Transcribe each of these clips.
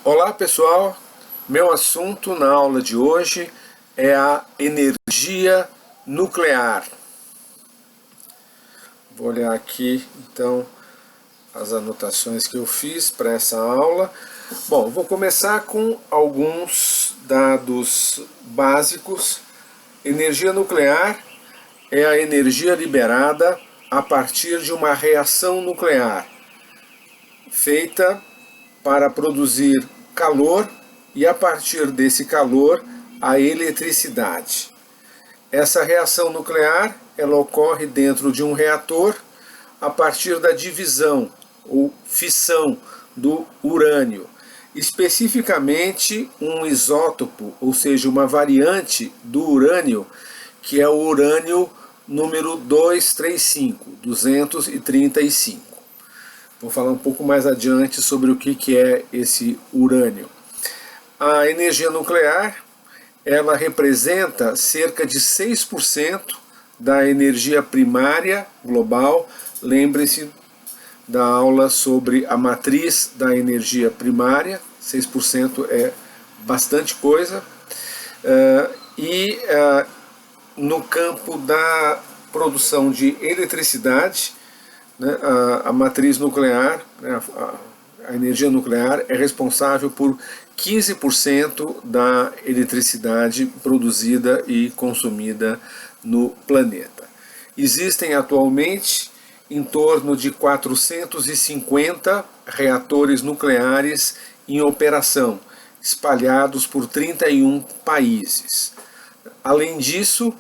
Olá pessoal, meu assunto na aula de hoje é a energia nuclear. Vou olhar aqui então as anotações que eu fiz para essa aula. Bom, vou começar com alguns dados básicos. Energia nuclear é a energia liberada a partir de uma reação nuclear, feita para produzir calor e, a partir desse calor, a eletricidade. Essa reação nuclear ela ocorre dentro de um reator a partir da divisão ou fissão do urânio, especificamente um isótopo, ou seja, uma variante do urânio, que é o urânio número 235. Vou falar um pouco mais adiante sobre o que é esse urânio. A energia nuclear, ela representa cerca de 6% da energia primária global. Lembre-se da aula sobre a matriz da energia primária, 6% é bastante coisa. No campo da produção de eletricidade, né, a matriz nuclear, né, a energia nuclear é responsável por 15% da eletricidade produzida e consumida no planeta. Existem atualmente em torno de 450 reatores nucleares em operação, espalhados por 31 países. Além disso,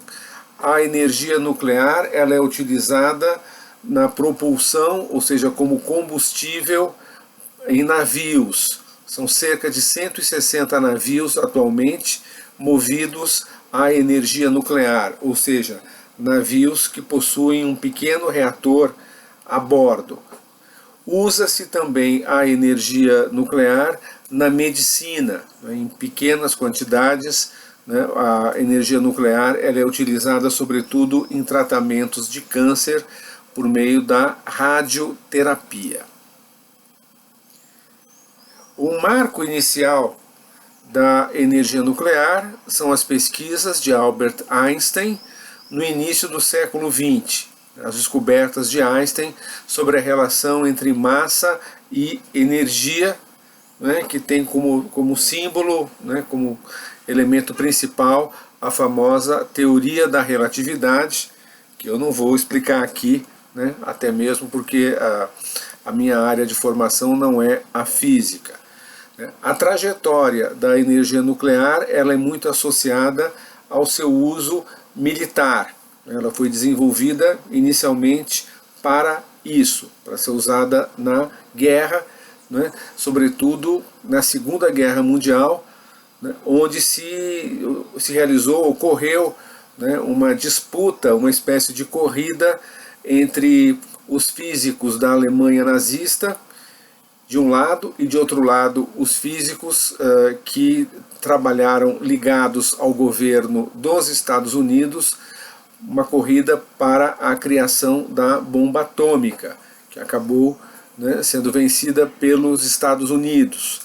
a energia nuclear ela é utilizada na propulsão, ou seja, como combustível em navios. São cerca de 160 navios atualmente movidos à energia nuclear, ou seja, navios que possuem um pequeno reator a bordo. Usa-se também a energia nuclear na medicina, né, em pequenas quantidades. Né, a energia nuclear ela é utilizada sobretudo em tratamentos de câncer por meio da radioterapia. O marco inicial da energia nuclear são as pesquisas de Albert Einstein no início do século XX, as descobertas de Einstein sobre a relação entre massa e energia, né, que tem como símbolo, né, como elemento principal, a famosa teoria da relatividade, que eu não vou explicar aqui, né, até mesmo porque a minha área de formação não é a física. A trajetória da energia nuclear ela é muito associada ao seu uso militar. Ela foi desenvolvida inicialmente para isso, para ser usada na guerra, né, sobretudo na Segunda Guerra Mundial, né, onde se ocorreu, né, uma disputa, uma espécie de corrida entre os físicos da Alemanha nazista, de um lado, e de outro lado os físicos que trabalharam ligados ao governo dos Estados Unidos, uma corrida para a criação da bomba atômica, que acabou, né, sendo vencida pelos Estados Unidos.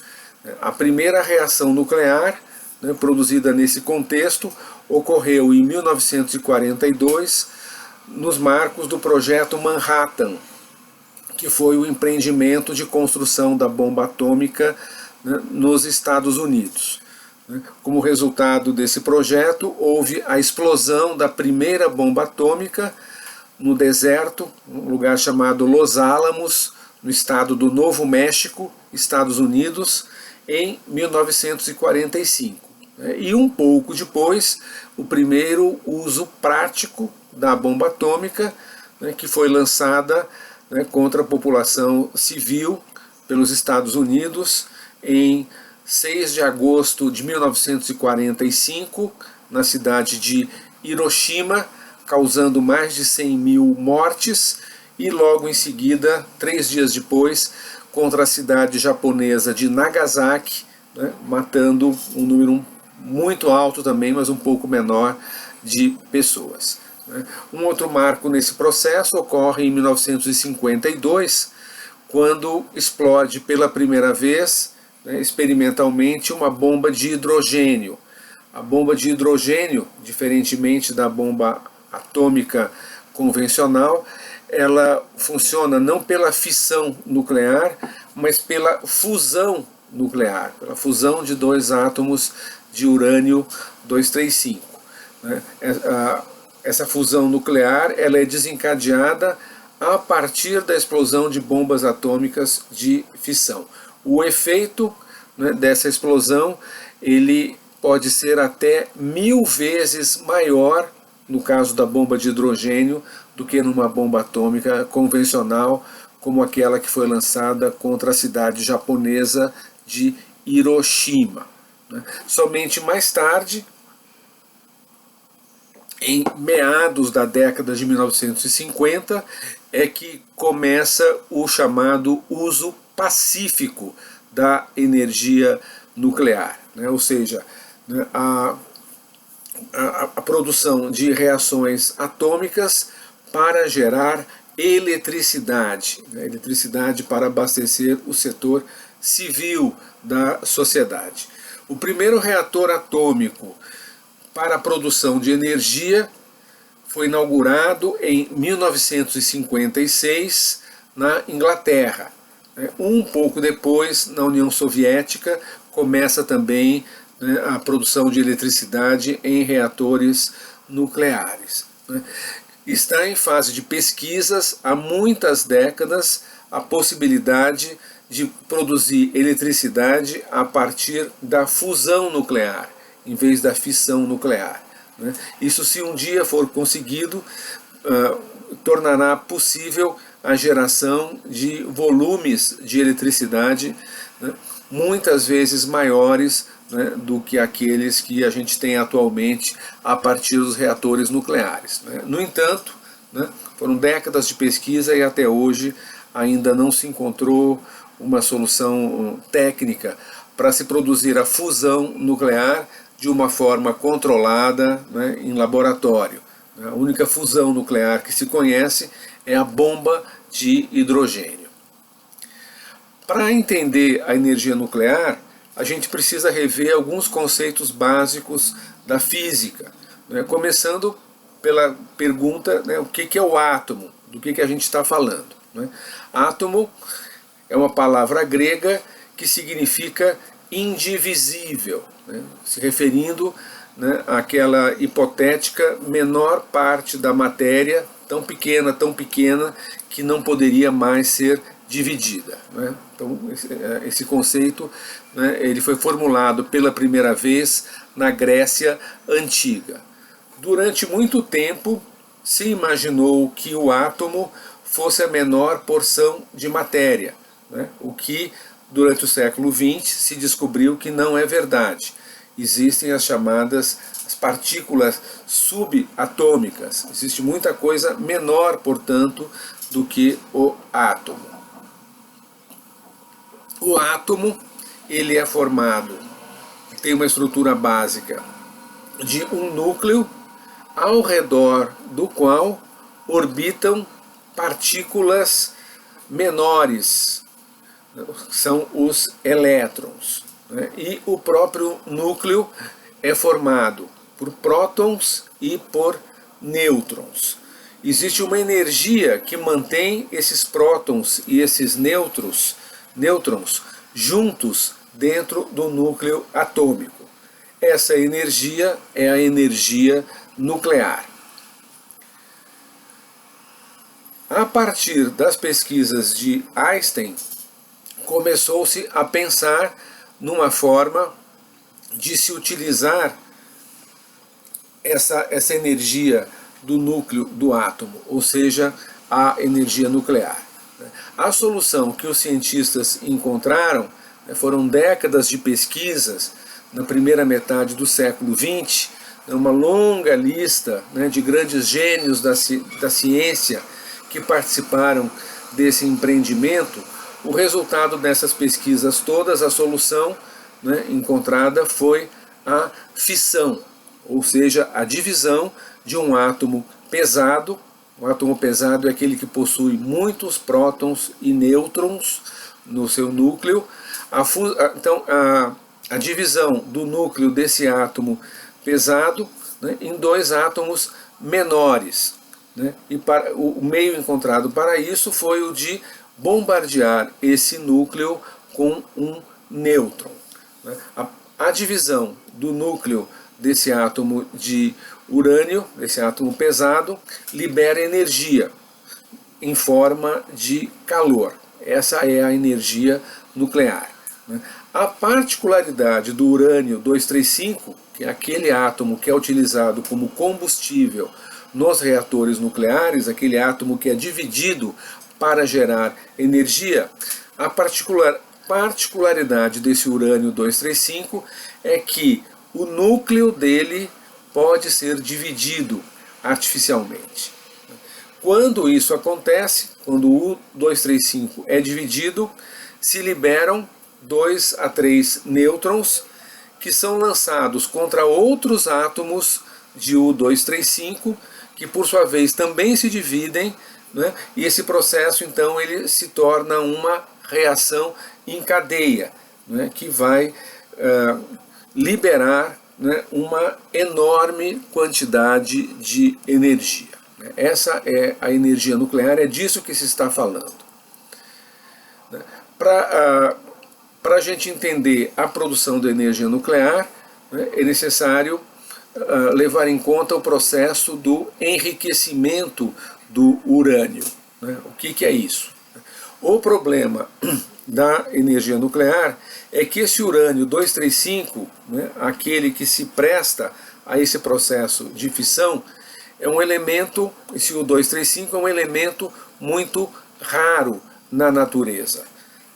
A primeira reação nuclear, né, produzida nesse contexto ocorreu em 1942, nos marcos do projeto Manhattan, que foi o empreendimento de construção da bomba atômica, né, nos Estados Unidos. Como resultado desse projeto, houve a explosão da primeira bomba atômica no deserto, um lugar chamado Los Alamos, no estado do Novo México, Estados Unidos, em 1945. E um pouco depois, o primeiro uso prático da bomba atômica, né, que foi lançada, né, contra a população civil pelos Estados Unidos em 6 de agosto de 1945, na cidade de Hiroshima, causando mais de 100 mil mortes, e logo em seguida, 3 dias depois, contra a cidade japonesa de Nagasaki, né, matando um número muito alto também, mas um pouco menor, de pessoas. Um outro marco nesse processo ocorre em 1952, quando explode pela primeira vez né, experimentalmente uma bomba de hidrogênio. A bomba de hidrogênio, diferentemente da bomba atômica convencional, ela funciona não pela fissão nuclear, mas pela fusão nuclear, pela fusão de dois átomos de urânio 235. Né? Essa fusão nuclear ela é desencadeada a partir da explosão de bombas atômicas de fissão. O efeito, né, dessa explosão ele pode ser até 1000 vezes maior, no caso da bomba de hidrogênio, do que numa bomba atômica convencional, como aquela que foi lançada contra a cidade japonesa de Hiroshima. Somente mais tarde, em meados da década de 1950, é que começa o chamado uso pacífico da energia nuclear, né? Ou seja, né, a produção de reações atômicas para gerar eletricidade, né? Eletricidade para abastecer o setor civil da sociedade. O primeiro reator atômico para a produção de energia foi inaugurado em 1956 na Inglaterra. Um pouco depois, na União Soviética, começa também, né, a produção de eletricidade em reatores nucleares. Está em fase de pesquisas há muitas décadas a possibilidade de produzir eletricidade a partir da fusão nuclear, em vez da fissão nuclear. Isso, se um dia for conseguido, tornará possível a geração de volumes de eletricidade, né, muitas vezes maiores, né, do que aqueles que a gente tem atualmente a partir dos reatores nucleares. No entanto, né, foram décadas de pesquisa e até hoje ainda não se encontrou uma solução técnica para se produzir a fusão nuclear de uma forma controlada, né, em laboratório. A única fusão nuclear que se conhece é a bomba de hidrogênio. Para entender a energia nuclear, a gente precisa rever alguns conceitos básicos da física, né, começando pela pergunta, né, o que é o átomo, do que a gente está falando. Átomo é uma palavra grega que significa indivisível, né, se referindo, né, àquela hipotética menor parte da matéria, tão pequena, que não poderia mais ser dividida. Né? Então, esse conceito, né, ele foi formulado pela primeira vez na Grécia Antiga. Durante muito tempo, se imaginou que o átomo fosse a menor porção de matéria, né? O que, durante o século XX, se descobriu que não é verdade. Existem as chamadas as partículas subatômicas. Existe muita coisa menor, portanto, do que o átomo. O átomo, ele é formado, tem uma estrutura básica de um núcleo ao redor do qual orbitam partículas menores, são os elétrons. E o próprio núcleo é formado por prótons e por nêutrons. Existe uma energia que mantém esses prótons e esses nêutrons juntos dentro do núcleo atômico. Essa energia é a energia nuclear. A partir das pesquisas de Einstein, começou-se a pensar numa forma de se utilizar essa energia do núcleo do átomo, ou seja, a energia nuclear. A solução que os cientistas encontraram, foram décadas de pesquisas na primeira metade do século XX, uma longa lista, né, de grandes gênios da ciência que participaram desse empreendimento. O resultado dessas pesquisas todas, a solução, né, encontrada foi a fissão, ou seja, a divisão de um átomo pesado. O átomo pesado é aquele que possui muitos prótons e nêutrons no seu núcleo, Então, a divisão do núcleo desse átomo pesado, né, em dois átomos menores. Né, e o meio encontrado para isso foi o de bombardear esse núcleo com um nêutron. Né. A divisão do núcleo desse átomo de urânio, desse átomo pesado, libera energia em forma de calor. Essa é a energia nuclear. Né. A particularidade do urânio 235, que é aquele átomo que é utilizado como combustível nos reatores nucleares, aquele átomo que é dividido para gerar energia, a particularidade desse urânio 235 é que o núcleo dele pode ser dividido artificialmente. Quando isso acontece, quando o 235 é dividido, se liberam 2 a 3 nêutrons que são lançados contra outros átomos de U235, que por sua vez também se dividem, né? E esse processo então ele se torna uma reação em cadeia, né? Que vai liberar, né, uma enorme quantidade de energia. Essa é a energia nuclear, é disso que se está falando. Para a gente entender a produção da energia nuclear, né, é necessário levar em conta o processo do enriquecimento do urânio. Né? O que é isso? O problema da energia nuclear é que esse urânio 235, né, aquele que se presta a esse processo de fissão, é um elemento, esse U235 é um elemento muito raro na natureza.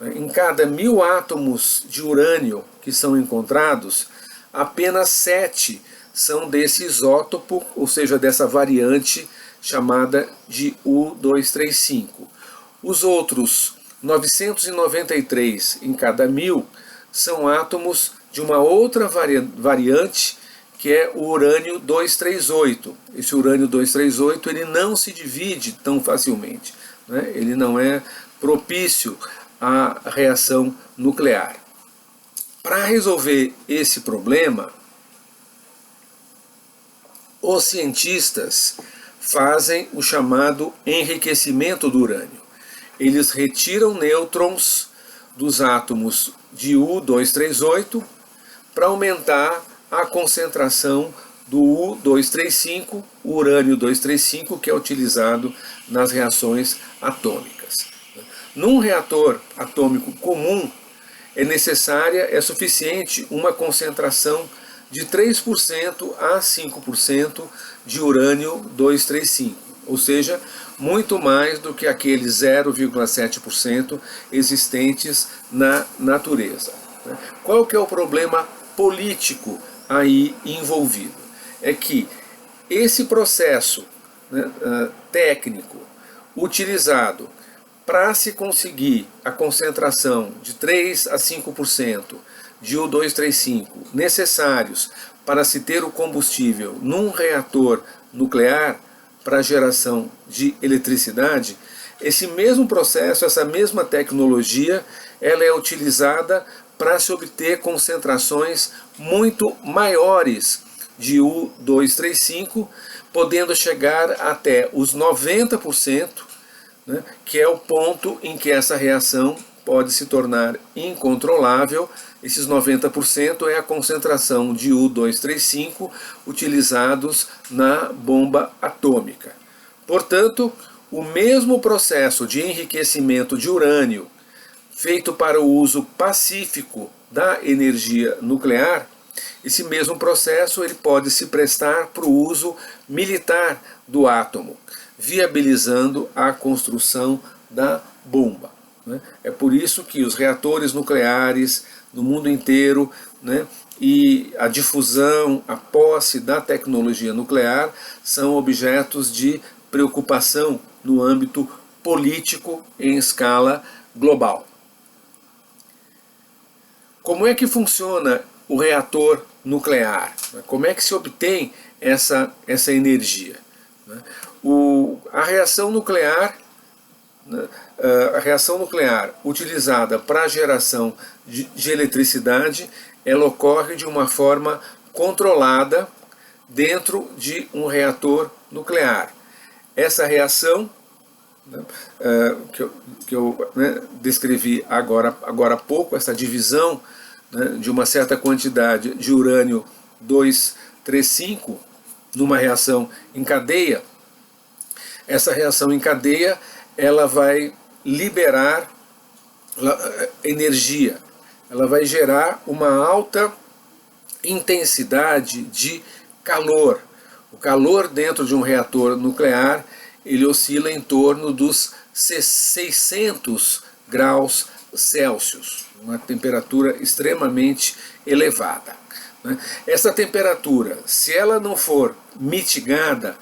Em cada 1000 átomos de urânio que são encontrados, apenas 7 são desse isótopo, ou seja, dessa variante chamada de U235. Os outros 993 em cada 1000 são átomos de uma outra variante, que é o urânio 238. Esse urânio 238 ele não se divide tão facilmente, né? Ele não é propício à reação nuclear. Para resolver esse problema, os cientistas fazem o chamado enriquecimento do urânio. Eles retiram nêutrons dos átomos de U238 para aumentar a concentração do U235, o urânio 235, que é utilizado nas reações atômicas. Num reator atômico comum, é suficiente uma concentração de 3% a 5% de urânio 235, ou seja, muito mais do que aqueles 0,7% existentes na natureza. Qual que é o problema político aí envolvido? É que esse processo, né, técnico utilizado para se conseguir a concentração de 3 a 5% de U235 necessários para se ter o combustível num reator nuclear para geração de eletricidade, esse mesmo processo, essa mesma tecnologia, ela é utilizada para se obter concentrações muito maiores de U235, podendo chegar até os 90%, né, que é o ponto em que essa reação pode se tornar incontrolável. Esses 90% é a concentração de U235 utilizados na bomba atômica. Portanto, o mesmo processo de enriquecimento de urânio feito para o uso pacífico da energia nuclear, esse mesmo processo ele pode se prestar para o uso militar do átomo, viabilizando a construção da bomba. É por isso que os reatores nucleares no mundo inteiro, né, e a difusão, a posse da tecnologia nuclear são objetos de preocupação no âmbito político em escala global. Como é que funciona o reator nuclear? Como é que se obtém essa energia? A reação nuclear né, a reação nuclear utilizada para a geração de eletricidade, ela ocorre de uma forma controlada dentro de um reator nuclear. Essa reação, né, que eu descrevi agora há pouco, essa divisão, né, de uma certa quantidade de urânio 235 numa reação em cadeia, essa reação em cadeia ela vai liberar energia, ela vai gerar uma alta intensidade de calor. O calor dentro de um reator nuclear, ele oscila em torno dos 600 graus Celsius, uma temperatura extremamente elevada. Essa temperatura, se ela não for mitigada,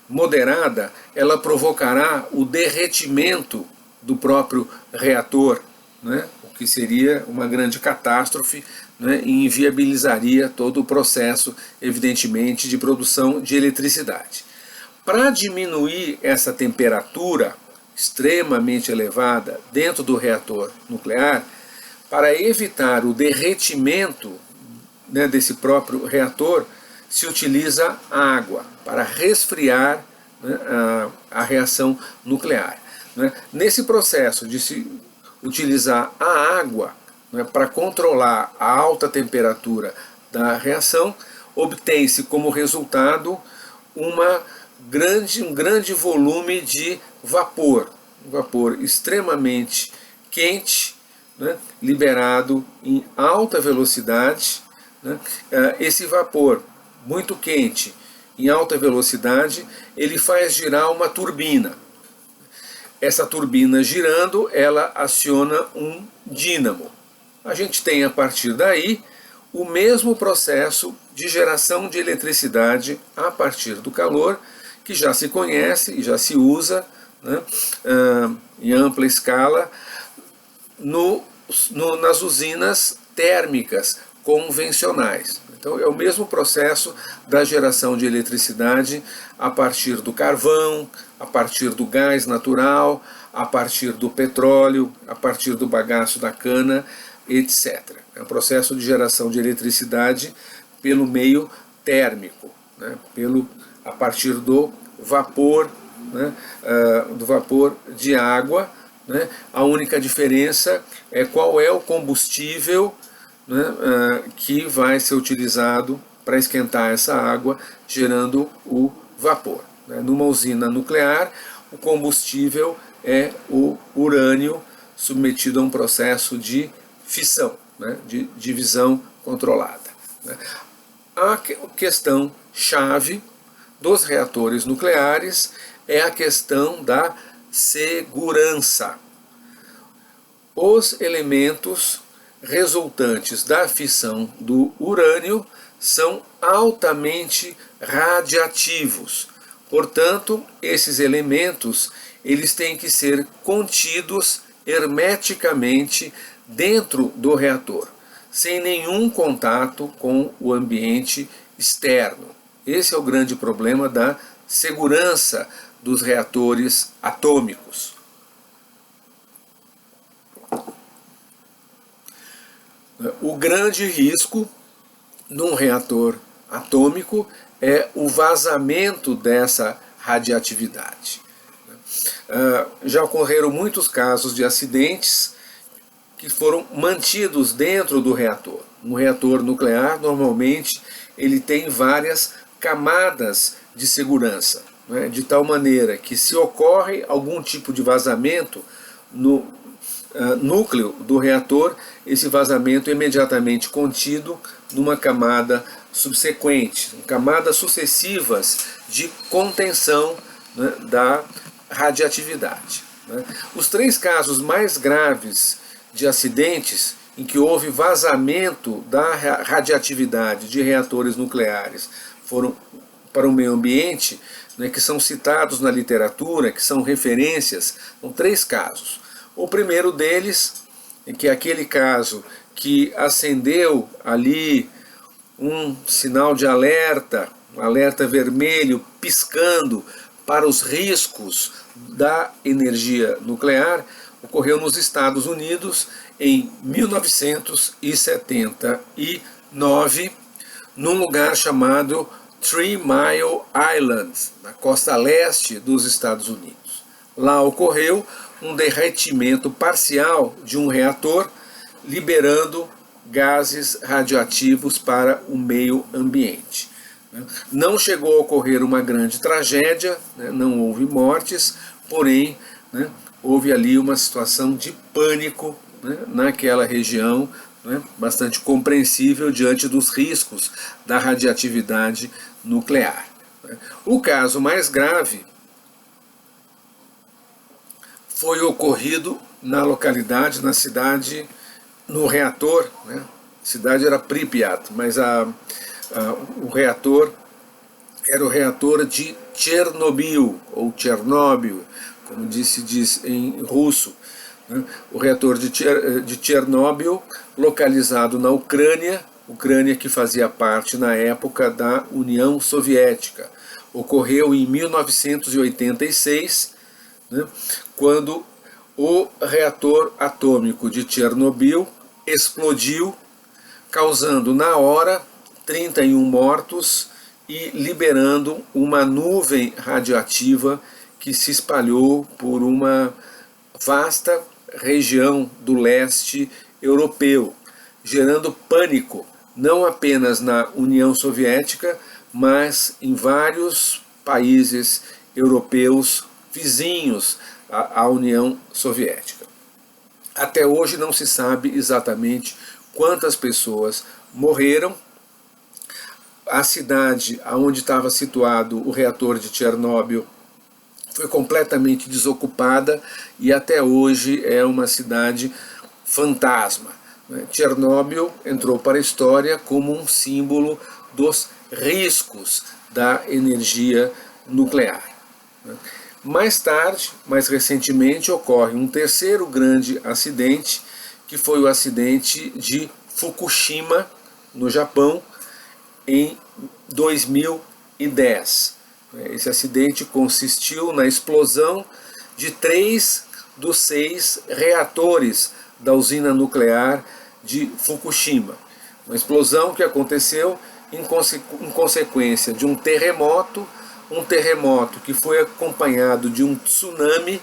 moderada, ela provocará o derretimento do próprio reator, né? O que seria uma grande catástrofe, né? E inviabilizaria todo o processo, evidentemente, de produção de eletricidade. Para diminuir essa temperatura extremamente elevada dentro do reator nuclear, para evitar o derretimento, né, desse próprio reator, se utiliza a água para resfriar, né, a reação nuclear. Né? Nesse processo de se utilizar a água, né, para controlar a alta temperatura da reação, obtém-se como resultado um grande volume de vapor, um vapor extremamente quente, né, liberado em alta velocidade. Né? Esse vapor muito quente, em alta velocidade, ele faz girar uma turbina. Essa turbina girando, ela aciona um dínamo. A gente tem a partir daí o mesmo processo de geração de eletricidade a partir do calor, que já se conhece e já se usa, né, em ampla escala nas usinas térmicas convencionais. Então é o mesmo processo da geração de eletricidade a partir do carvão, a partir do gás natural, a partir do petróleo, a partir do bagaço da cana, etc. É um processo de geração de eletricidade pelo meio térmico, né, a partir do vapor, né, do vapor de água. Né. A única diferença é qual é o combustível, né, que vai ser utilizado para esquentar essa água, gerando o vapor. Né. Numa usina nuclear, o combustível é o urânio submetido a um processo de fissão, né, de divisão controlada. Né. A questão chave dos reatores nucleares é a questão da segurança. Os elementos resultantes da fissão do urânio são altamente radiativos. Portanto, esses elementos eles têm que ser contidos hermeticamente dentro do reator, sem nenhum contato com o ambiente externo. Esse é o grande problema da segurança dos reatores atômicos. O grande risco num reator atômico é o vazamento dessa radioatividade. Já ocorreram muitos casos de acidentes que foram mantidos dentro do reator. Um reator nuclear, normalmente, ele tem várias camadas de segurança, né, de tal maneira que se ocorre algum tipo de vazamento no núcleo do reator, esse vazamento é imediatamente contido numa camada subsequente, camadas sucessivas de contenção, né, da radioatividade. Né. Os 3 casos mais graves de acidentes em que houve vazamento da radioatividade de reatores nucleares foram para o meio ambiente, né, que são citados na literatura, que são referências, são 3 casos. O primeiro deles, que é aquele caso que acendeu ali um sinal de alerta, um alerta vermelho piscando para os riscos da energia nuclear ocorreu nos Estados Unidos em 1979, num lugar chamado Three Mile Island, na costa leste dos Estados Unidos. Lá ocorreu um derretimento parcial de um reator, liberando gases radioativos para o meio ambiente. Não chegou a ocorrer uma grande tragédia, não houve mortes, porém houve ali uma situação de pânico naquela região, bastante compreensível diante dos riscos da radioatividade nuclear. O caso mais grave foi ocorrido na localidade, na cidade, no reator, a cidade era Pripyat, mas o reator era o reator de Chernobyl, ou Chernobyl, como se diz em russo. O reator de Chernobyl, localizado na Ucrânia que fazia parte na época da União Soviética. Ocorreu em 1986, quando o reator atômico de Chernobyl explodiu, causando na hora 31 mortos e liberando uma nuvem radioativa que se espalhou por uma vasta região do leste europeu, gerando pânico não apenas na União Soviética, mas em vários países europeus vizinhos à União Soviética. Até hoje não se sabe exatamente quantas pessoas morreram. A cidade onde estava situado o reator de Chernobyl foi completamente desocupada e até hoje é uma cidade fantasma. Chernobyl entrou para a história como um símbolo dos riscos da energia nuclear. Mais tarde, mais recentemente, ocorre um terceiro grande acidente, que foi o acidente de Fukushima, no Japão, em 2010. Esse acidente consistiu na explosão de 3 dos 6 reatores da usina nuclear de Fukushima. Uma explosão que aconteceu em consequência de um terremoto que foi acompanhado de um tsunami.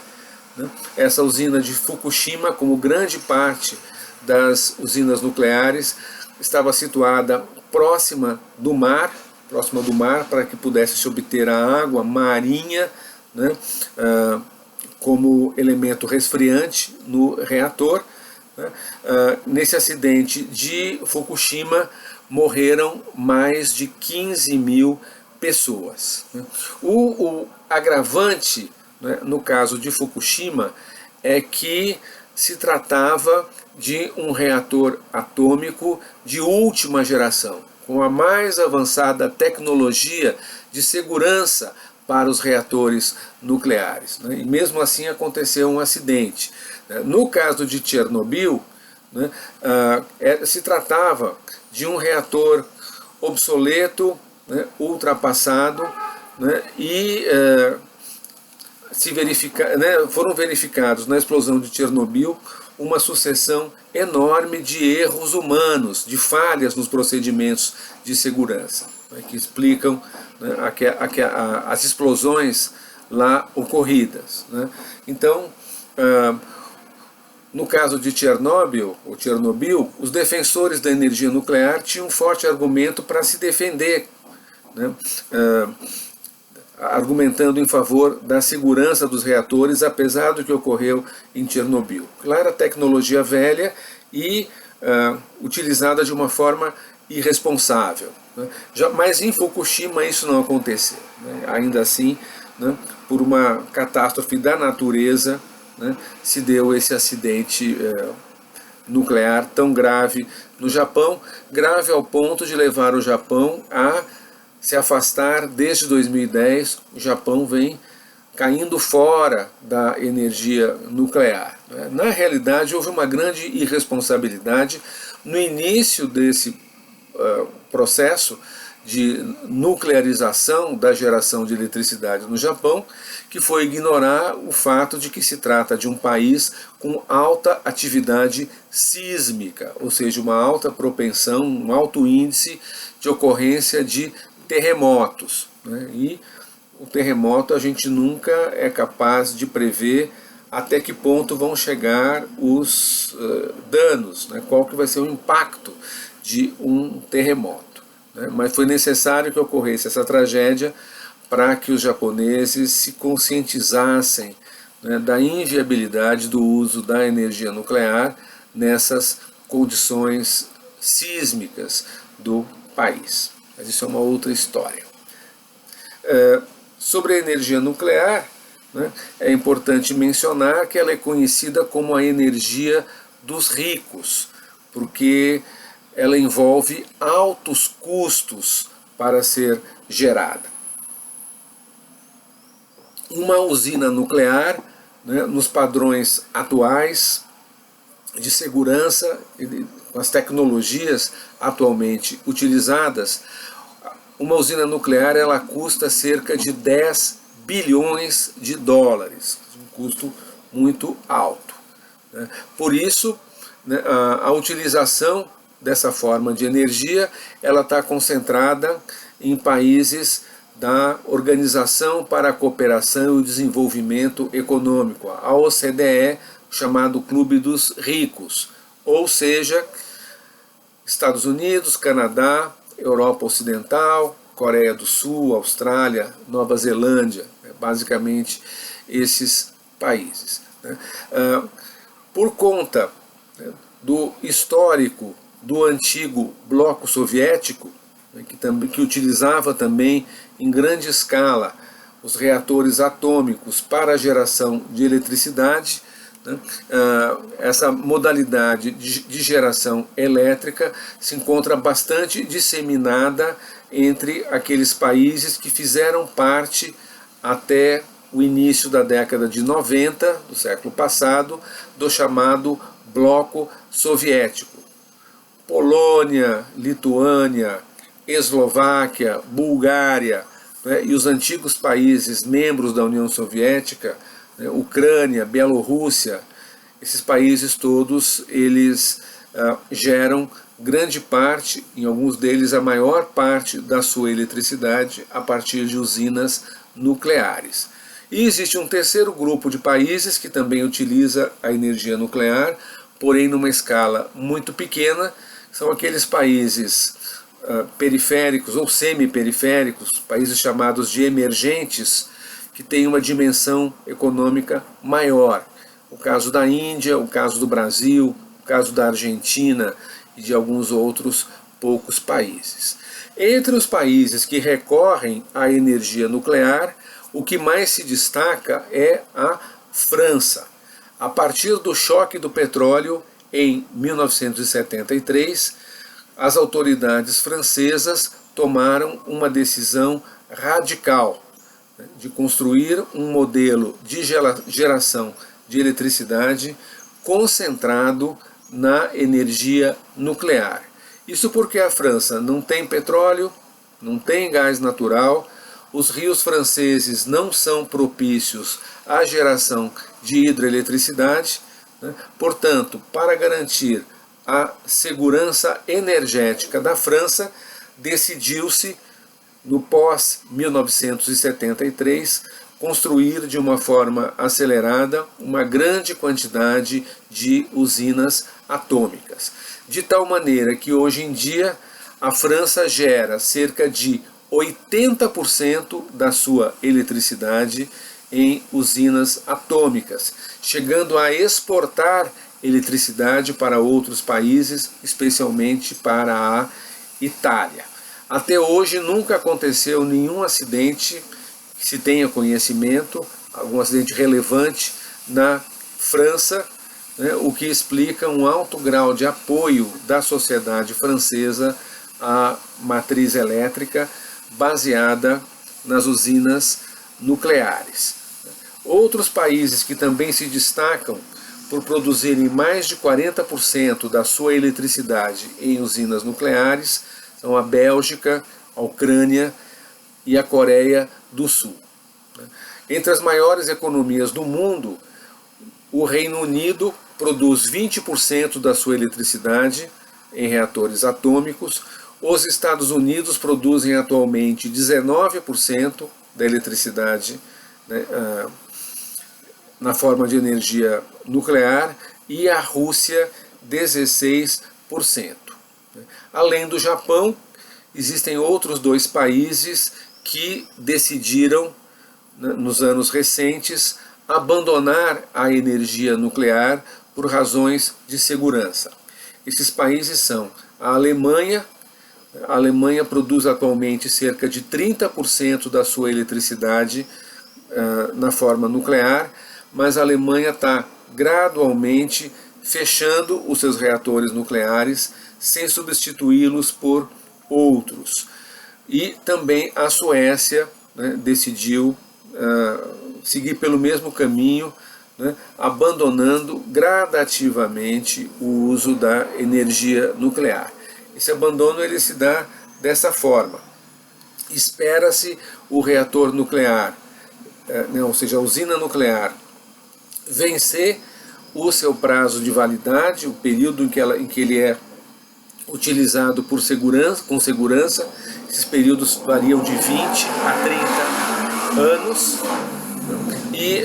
Essa usina de Fukushima, como grande parte das usinas nucleares, estava situada próxima do mar, para que pudesse se obter a água marinha, como elemento resfriante no reator. Nesse acidente de Fukushima morreram mais de 15 mil pessoas. O agravante, no caso de Fukushima, é que se tratava de um reator atômico de última geração, com a mais avançada tecnologia de segurança para os reatores nucleares. E mesmo assim aconteceu um acidente. No caso de Chernobyl, se tratava de um reator obsoleto, ultrapassado, e foram verificados na explosão de Chernobyl uma sucessão enorme de erros humanos, de falhas nos procedimentos de segurança, que explicam as explosões lá ocorridas. Então, no caso de Chernobyl, os defensores da energia nuclear tinham um forte argumento para se defender, argumentando em favor da segurança dos reatores, apesar do que ocorreu em Chernobyl. Lá era tecnologia velha e utilizada de uma forma irresponsável. Mas em Fukushima isso não aconteceu. Ainda assim, por uma catástrofe da natureza, se deu esse acidente nuclear tão grave no Japão, grave ao ponto de levar o Japão a se afastar. Desde 2010, o Japão vem caindo fora da energia nuclear. Na realidade, houve uma grande irresponsabilidade no início desse processo de nuclearização da geração de eletricidade no Japão, que foi ignorar o fato de que se trata de um país com alta atividade sísmica, ou seja, uma alta propensão, um alto índice de ocorrência de terremotos, né? E o terremoto a gente nunca é capaz de prever até que ponto vão chegar os danos, né? Qual que vai ser o impacto de um terremoto, né? Mas foi necessário que ocorresse essa tragédia para que os japoneses se conscientizassem, né, da inviabilidade do uso da energia nuclear nessas condições sísmicas do país. Mas isso é uma outra história. Sobre a energia nuclear, né, é importante mencionar que ela é conhecida como a energia dos ricos, porque ela envolve altos custos para ser gerada. Uma usina nuclear, né, nos padrões atuais de segurança, com as tecnologias atualmente utilizadas, uma usina nuclear ela custa cerca de 10 bilhões de dólares, um custo muito alto, né? Por isso, né, a utilização dessa forma de energia ela está concentrada em países da Organização para a Cooperação e o Desenvolvimento Econômico, a OCDE, chamado Clube dos Ricos, ou seja, Estados Unidos, Canadá, Europa Ocidental, Coreia do Sul, Austrália, Nova Zelândia, basicamente esses países, né? Por conta, né, do histórico do antigo bloco soviético, né, que utilizava também em grande escala os reatores atômicos para a geração de eletricidade, né, essa modalidade de geração elétrica se encontra bastante disseminada entre aqueles países que fizeram parte até o início da década de 90 do século passado do chamado bloco soviético. Polônia, Lituânia, Eslováquia, Bulgária, né, e os antigos países membros da União Soviética, né, Ucrânia, Bielorrússia, esses países todos eles geram grande parte, em alguns deles a maior parte da sua eletricidade a partir de usinas nucleares. E existe um terceiro grupo de países que também utiliza a energia nuclear, porém numa escala muito pequena, são aqueles países periféricos ou semi-periféricos, países chamados de emergentes, que têm uma dimensão econômica maior. O caso da Índia, o caso do Brasil, o caso da Argentina e de alguns outros poucos países. Entre os países que recorrem à energia nuclear, o que mais se destaca é a França. A partir do choque do petróleo em 1973, as autoridades francesas tomaram uma decisão radical, né, de construir um modelo de geração de eletricidade concentrado na energia nuclear. Isso porque a França não tem petróleo, não tem gás natural, os rios franceses não são propícios à geração de hidroeletricidade, né? Portanto, para garantir a segurança energética da França, decidiu-se, no pós-1973, construir de uma forma acelerada uma grande quantidade de usinas atômicas. De tal maneira que hoje em dia a França gera cerca de 80% da sua eletricidade em usinas atômicas, chegando a exportar eletricidade para outros países, especialmente para a Itália. Até hoje nunca aconteceu nenhum acidente que se tenha conhecimento, algum acidente relevante na França, né, o que explica um alto grau de apoio da sociedade francesa à matriz elétrica baseada nas usinas nucleares. Outros países que também se destacam por produzirem mais de 40% da sua eletricidade em usinas nucleares são a Bélgica, a Ucrânia e a Coreia do Sul. Entre as maiores economias do mundo, o Reino Unido produz 20% da sua eletricidade em reatores atômicos. Os Estados Unidos produzem atualmente 19% da eletricidade, né, na forma de energia nuclear, e a Rússia 16%. Além do Japão, existem outros 2 países que decidiram, né, nos anos recentes, abandonar a energia nuclear por razões de segurança. Esses países são a Alemanha. A Alemanha produz atualmente cerca de 30% da sua eletricidade na forma nuclear, mas a Alemanha está gradualmente fechando os seus reatores nucleares sem substituí-los por outros. E também a Suécia, né, decidiu seguir pelo mesmo caminho, né, abandonando gradativamente o uso da energia nuclear. Esse abandono ele se dá dessa forma. Espera-se o reator nuclear, ou seja, a usina nuclear, vencer o seu prazo de validade, o período em que ele é utilizado com segurança. Esses períodos variam de 20 a 30 anos. E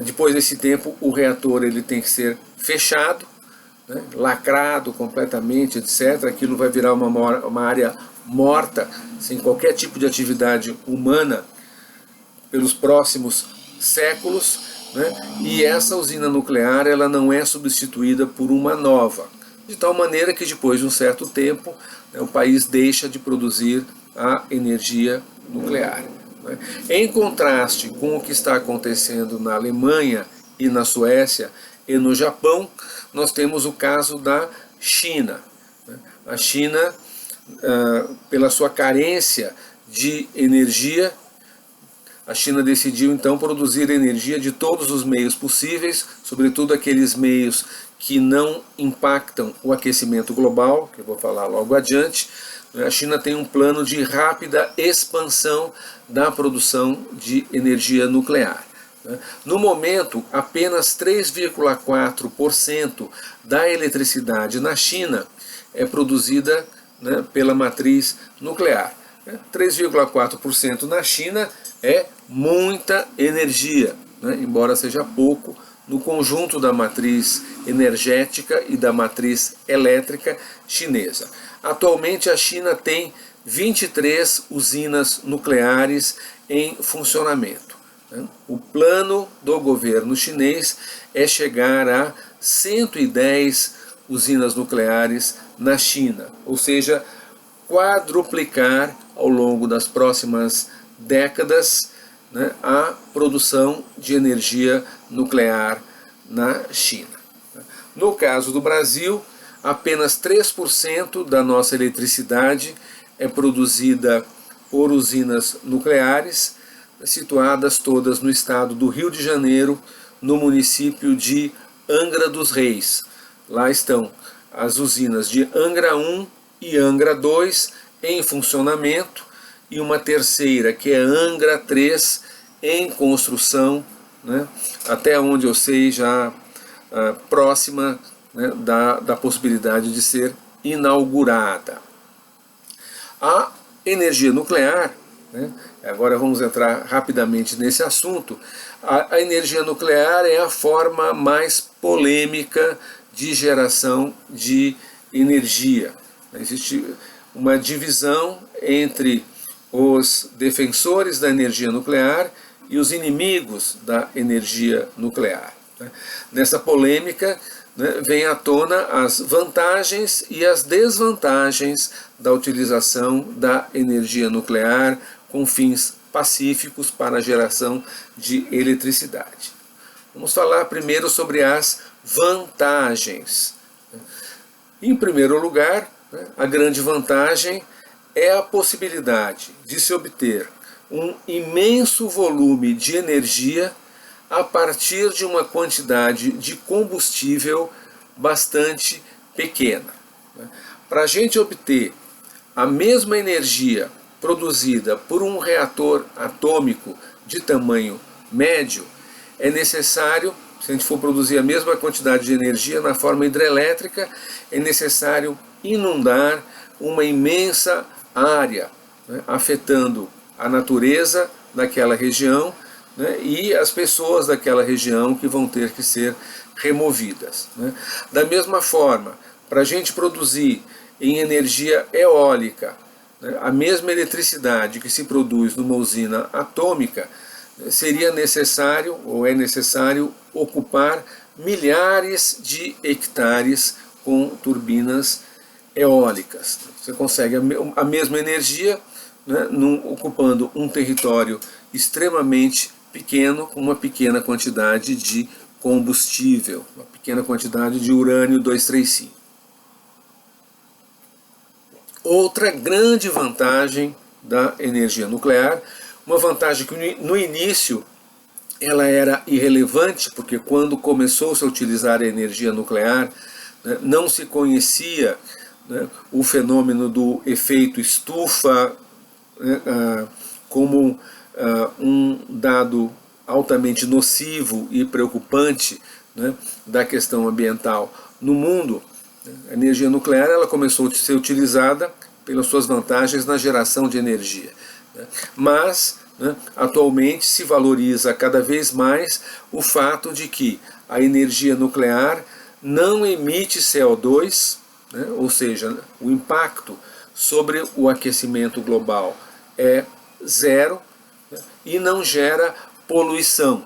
depois desse tempo o reator ele tem que ser fechado, né, lacrado completamente, etc. Aquilo vai virar uma área morta, sem qualquer tipo de atividade humana, pelos próximos séculos, né? E essa usina nuclear ela não é substituída por uma nova, de tal maneira que depois de um certo tempo, né, o país deixa de produzir a energia nuclear. Né? Em contraste com o que está acontecendo na Alemanha e na Suécia e no Japão, nós temos o caso da China. Né? A China, pela sua carência de energia, a China decidiu então produzir energia de todos os meios possíveis, sobretudo aqueles meios que não impactam o aquecimento global, que eu vou falar logo adiante. A China tem um plano de rápida expansão da produção de energia nuclear. No momento, apenas 3,4% da eletricidade na China é produzida, né, pela matriz nuclear. 3,4% na China é muita energia, né, embora seja pouco no conjunto da matriz energética e da matriz elétrica chinesa. Atualmente a China tem 23 usinas nucleares em funcionamento. O plano do governo chinês é chegar a 110 usinas nucleares na China, ou seja, quadruplicar ao longo das próximas décadas, né, a produção de energia nuclear na China. No caso do Brasil, apenas 3% da nossa eletricidade é produzida por usinas nucleares, situadas todas no estado do Rio de Janeiro, no município de Angra dos Reis. Lá estão as usinas de Angra 1 e Angra 2 em funcionamento, e uma terceira, que é Angra 3, em construção, né, até onde eu sei, já próxima, né, da possibilidade de ser inaugurada. A energia nuclear, né, agora vamos entrar rapidamente nesse assunto. A energia nuclear é a forma mais polêmica de geração de energia. Existe uma divisão entre os defensores da energia nuclear e os inimigos da energia nuclear. Nessa polêmica, né, vem à tona as vantagens e as desvantagens da utilização da energia nuclear com fins pacíficos para a geração de eletricidade. Vamos falar primeiro sobre as vantagens. Em primeiro lugar, né, a grande vantagem é a possibilidade de se obter um imenso volume de energia a partir de uma quantidade de combustível bastante pequena. Para a gente obter a mesma energia produzida por um reator atômico de tamanho médio, é necessário, se a gente for produzir a mesma quantidade de energia na forma hidrelétrica, é necessário inundar uma imensa área, né, afetando a natureza daquela região, né, e as pessoas daquela região que vão ter que ser removidas. Né. Da mesma forma, para a gente produzir em energia eólica, né, a mesma eletricidade que se produz numa usina atômica, seria necessário, ou é necessário, ocupar milhares de hectares com turbinas eólicas. Você consegue a mesma energia, né, ocupando um território extremamente pequeno, com uma pequena quantidade de combustível, uma pequena quantidade de urânio 235. Outra grande vantagem da energia nuclear, uma vantagem que no início ela era irrelevante, porque quando começou-se a utilizar a energia nuclear, né, não se conhecia, né, o fenômeno do efeito estufa, né, como um dado altamente nocivo e preocupante, né, da questão ambiental no mundo. A energia nuclear ela começou a ser utilizada pelas suas vantagens na geração de energia. Mas, né, atualmente se valoriza cada vez mais o fato de que a energia nuclear não emite CO2, né, ou seja, o impacto sobre o aquecimento global é zero, né, e não gera poluição.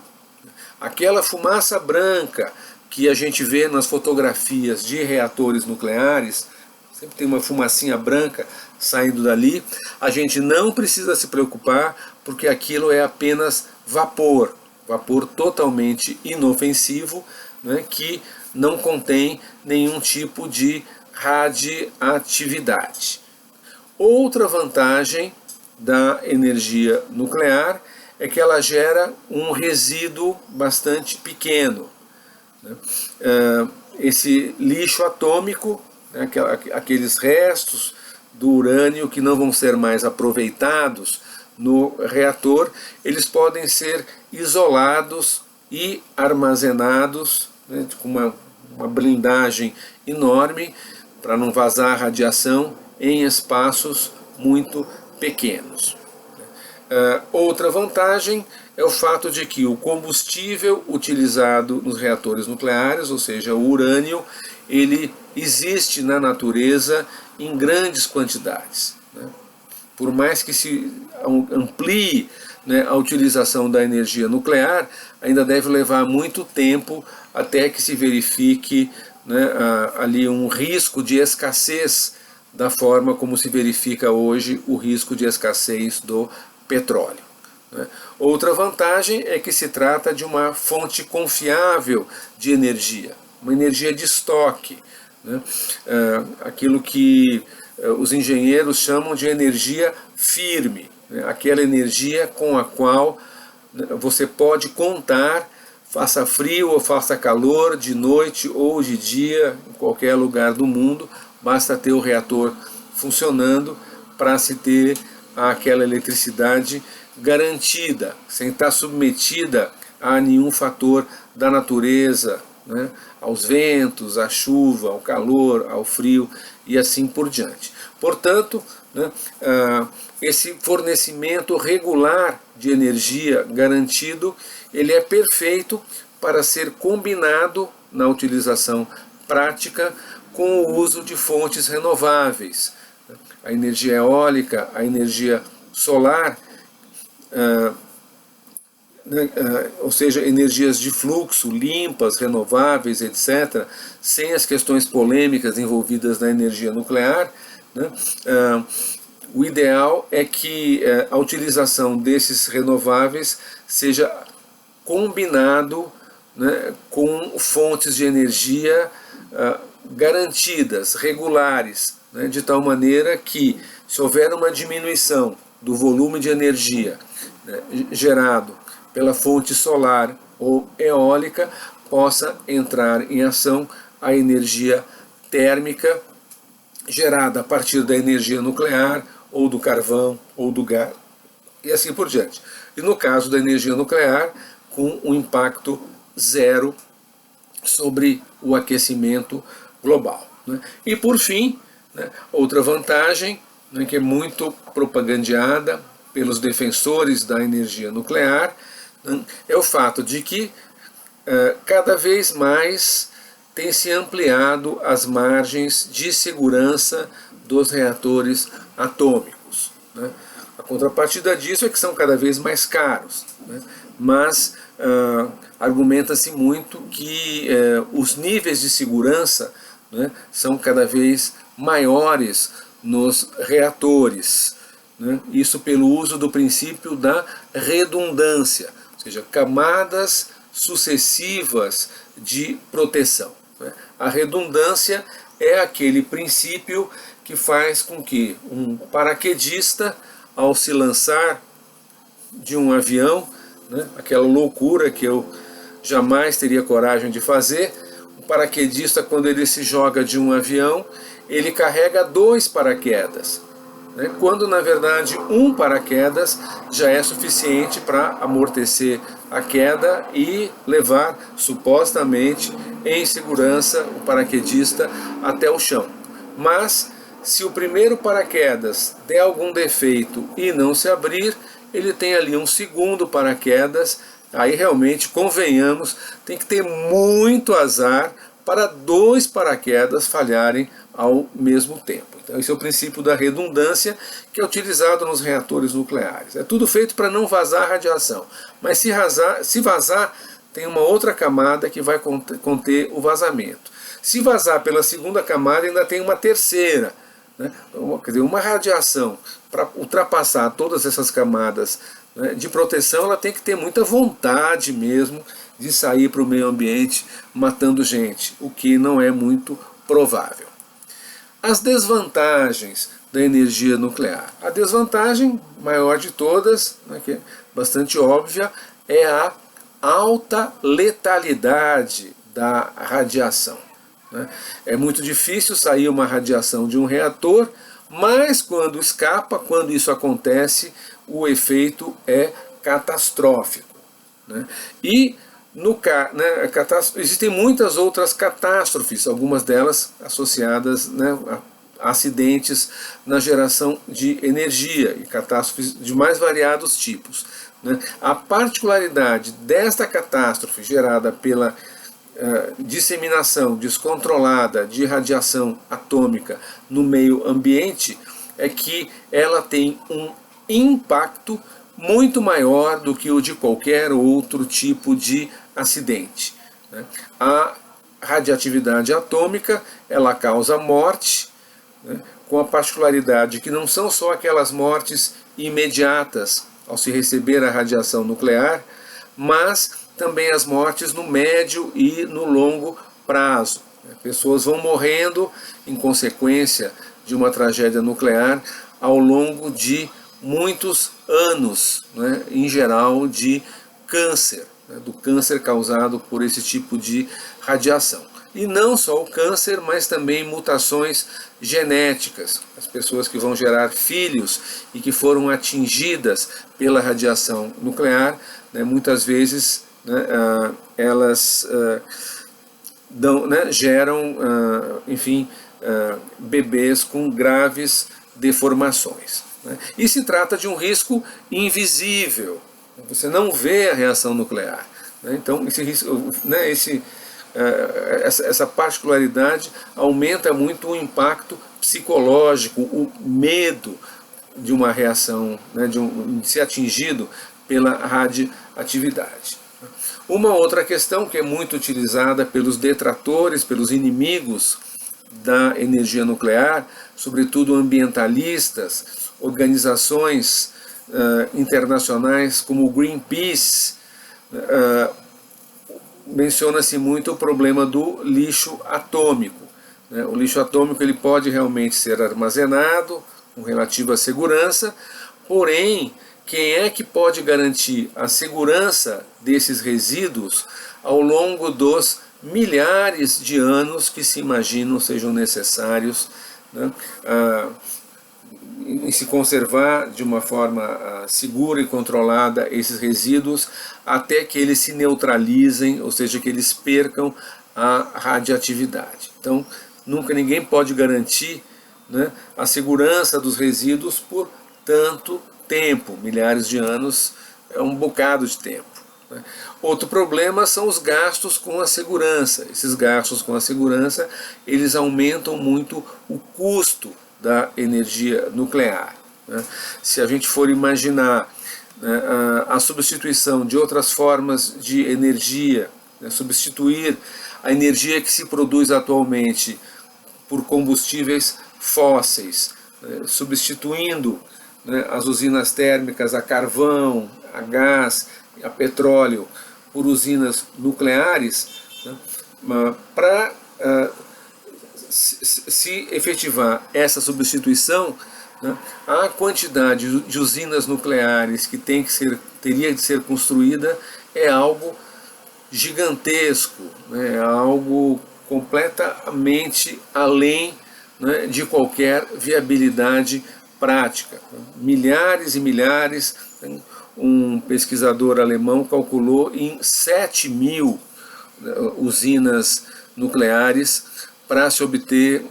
Aquela fumaça branca que a gente vê nas fotografias de reatores nucleares, sempre tem uma fumacinha branca saindo dali, a gente não precisa se preocupar, porque aquilo é apenas vapor, vapor totalmente inofensivo, né, que não contém nenhum tipo de radioatividade. Outra vantagem da energia nuclear é que ela gera um resíduo bastante pequeno. Esse lixo atômico, né, aqueles restos do urânio que não vão ser mais aproveitados no reator, eles podem ser isolados e armazenados, né, com uma blindagem enorme para não vazar radiação em espaços muito pequenos. Outra vantagem é o fato de que o combustível utilizado nos reatores nucleares, ou seja, o urânio, ele existe na natureza em grandes quantidades. Né? Por mais que se amplie, né, a utilização da energia nuclear, ainda deve levar muito tempo até que se verifique, né, ali um risco de escassez da forma como se verifica hoje o risco de escassez do petróleo. Né? Outra vantagem é que se trata de uma fonte confiável de energia, uma energia de estoque, né? Aquilo que os engenheiros chamam de energia firme, né? Aquela energia com a qual, né, você pode contar, faça frio ou faça calor, de noite ou de dia, em qualquer lugar do mundo, basta ter o reator funcionando para se ter aquela eletricidade garantida, sem estar submetida a nenhum fator da natureza, né, aos ventos, à chuva, ao calor, ao frio e assim por diante. Portanto, né, esse fornecimento regular de energia garantido, ele é perfeito para ser combinado na utilização prática com o uso de fontes renováveis. A energia eólica, a energia solar, ou seja, energias de fluxo, limpas, renováveis, etc., sem as questões polêmicas envolvidas na energia nuclear, né? O ideal é que a utilização desses renováveis seja combinado, né, com fontes de energia garantidas, regulares, né, de tal maneira que, se houver uma diminuição do volume de energia, né, gerado pela fonte solar ou eólica, possa entrar em ação a energia térmica gerada a partir da energia nuclear, ou do carvão, ou do gás, e assim por diante. E no caso da energia nuclear, com um impacto zero sobre o aquecimento global, né? E por fim, né, outra vantagem, né, que é muito propagandeada pelos defensores da energia nuclear, né, é o fato de que cada vez mais tem se ampliado as margens de segurança dos reatores atômicos, né? A contrapartida disso é que são cada vez mais caros, né? Mas argumenta-se muito que os níveis de segurança, né, são cada vez maiores nos reatores, né? Isso pelo uso do princípio da redundância, ou seja, camadas sucessivas de proteção. A redundância é aquele princípio que faz com que um paraquedista, ao se lançar de um avião, né, aquela loucura que eu jamais teria coragem de fazer, o paraquedista, quando ele se joga de um avião, ele carrega 2 paraquedas, né, quando na verdade um paraquedas já é suficiente para amortecer a queda e levar supostamente em segurança o paraquedista até o chão. Mas se o primeiro paraquedas der algum defeito e não se abrir, ele tem ali um segundo paraquedas. Aí realmente, convenhamos, tem que ter muito azar para 2 paraquedas falharem ao mesmo tempo. Então esse é o princípio da redundância, que é utilizado nos reatores nucleares. É tudo feito para não vazar radiação, mas se vazar, tem uma outra camada que vai conter o vazamento. Se vazar pela segunda camada, ainda tem uma terceira, né? Quer dizer, uma radiação, para ultrapassar todas essas camadas, né, de proteção, ela tem que ter muita vontade mesmo de sair para o meio ambiente matando gente, o que não é muito provável. As desvantagens da energia nuclear. A desvantagem maior de todas, né, que é bastante óbvia, é a alta letalidade da radiação, né? É muito difícil sair uma radiação de um reator, mas quando escapa, quando isso acontece, o efeito é catastrófico, né? E existem muitas outras catástrofes, algumas delas associadas, né, a acidentes na geração de energia e catástrofes de mais variados tipos, né? A particularidade desta catástrofe gerada pela disseminação descontrolada de radiação atômica no meio ambiente é que ela tem um impacto muito maior do que o de qualquer outro tipo de acidente, né? A radioatividade atômica, ela causa morte, né, com a particularidade que não são só aquelas mortes imediatas ao se receber a radiação nuclear, mas também as mortes no médio e no longo prazo. Pessoas vão morrendo em consequência de uma tragédia nuclear ao longo de muitos anos, né, em geral de câncer, né, do câncer causado por esse tipo de radiação. E não só o câncer, mas também mutações genéticas. As pessoas que vão gerar filhos e que foram atingidas pela radiação nuclear, né, muitas vezes, né, elas geram, enfim, bebês com graves deformações, né? E se trata de um risco invisível. Você não vê a reação nuclear, né? Então esse risco, né, essa particularidade aumenta muito o impacto psicológico, o medo de uma reação, né, de ser atingido pela radioatividade. Uma outra questão que é muito utilizada pelos detratores, pelos inimigos da energia nuclear, sobretudo ambientalistas, organizações internacionais como o Greenpeace, menciona-se muito o problema do lixo atômico, né? O lixo atômico ele pode realmente ser armazenado com relativa segurança, porém, quem é que pode garantir a segurança desses resíduos ao longo dos milhares de anos que se imaginam sejam necessários né, em se conservar de uma forma segura e controlada esses resíduos até que eles se neutralizem, ou seja, que eles percam a radioatividade. Então, nunca ninguém pode garantir, né, a segurança dos resíduos por tanto tempo. Milhares de anos é um bocado de tempo. Outro problema são os gastos com a segurança. Esses gastos com a segurança, eles aumentam muito o custo da energia nuclear. Se a gente for imaginar, né, a substituição de outras formas de energia, né, substituir a energia que se produz atualmente por combustíveis fósseis, né, substituindo, né, as usinas térmicas a carvão, a gás, a petróleo por usinas nucleares, né, para se efetivar essa substituição, né, a quantidade de usinas nucleares que teria de ser construída é algo gigantesco, né, é algo completamente além, né, de qualquer viabilidade prática. Milhares e milhares, um pesquisador alemão calculou em 7.000 usinas nucleares para se obter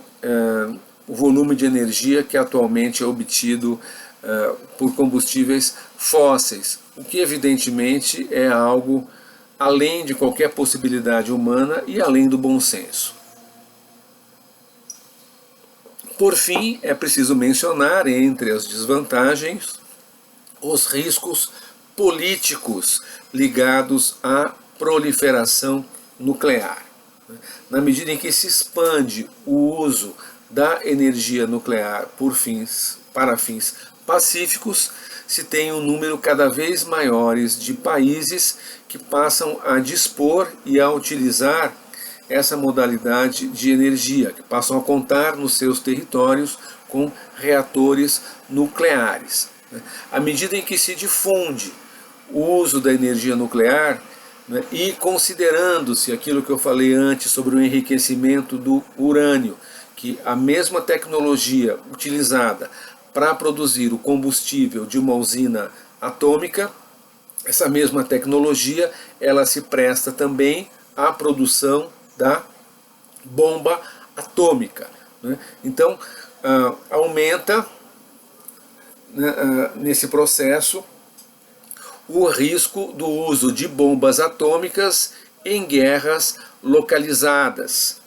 o volume de energia que atualmente é obtido por combustíveis fósseis, o que evidentemente é algo além de qualquer possibilidade humana e além do bom senso. Por fim, é preciso mencionar, entre as desvantagens, os riscos políticos ligados à proliferação nuclear. Na medida em que se expande o uso da energia nuclear para fins pacíficos, se tem um número cada vez maiores de países que passam a dispor e a utilizar essa modalidade de energia, que passam a contar nos seus territórios com reatores nucleares. À medida em que se difunde o uso da energia nuclear, né, e considerando-se aquilo que eu falei antes sobre o enriquecimento do urânio, que a mesma tecnologia utilizada para produzir o combustível de uma usina atômica, essa mesma tecnologia ela se presta também à produção da bomba atômica, né? Então, aumenta, né, nesse processo o risco do uso de bombas atômicas em guerras localizadas.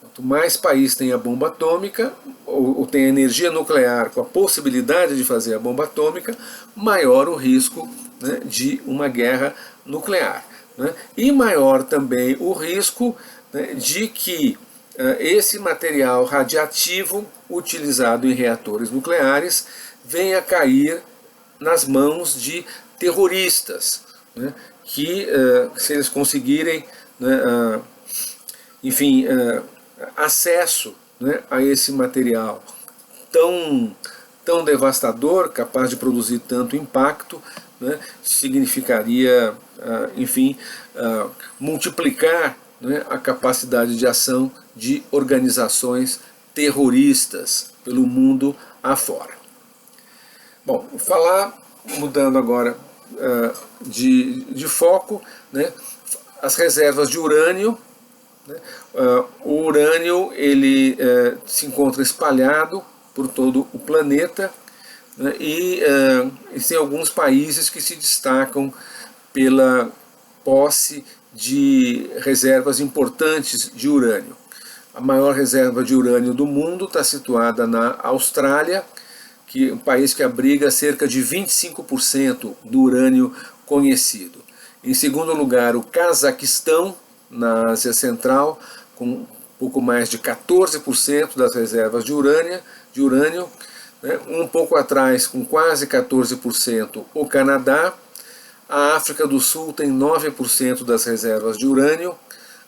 Quanto mais país tem a bomba atômica, ou tem energia nuclear com a possibilidade de fazer a bomba atômica, maior o risco, né, de uma guerra nuclear, né? E maior também o risco, né, de que esse material radiativo utilizado em reatores nucleares venha a cair nas mãos de terroristas, né, que se eles conseguirem, né, enfim, acesso, né, a esse material tão devastador, capaz de produzir tanto impacto, né, significaria, enfim, multiplicar, né, a capacidade de ação de organizações terroristas pelo mundo afora. Bom, mudando agora de foco, né, as reservas de urânio. Né, o urânio ele se encontra espalhado por todo o planeta, né, e tem alguns países que se destacam pela posse de reservas importantes de urânio. A maior reserva de urânio do mundo está situada na Austrália, que é um país que abriga cerca de 25% do urânio conhecido. Em segundo lugar, o Cazaquistão, na Ásia Central, com um pouco mais de 14% das reservas de urânio, né? Um pouco atrás, com quase 14%, o Canadá. A África do Sul tem 9% das reservas de urânio,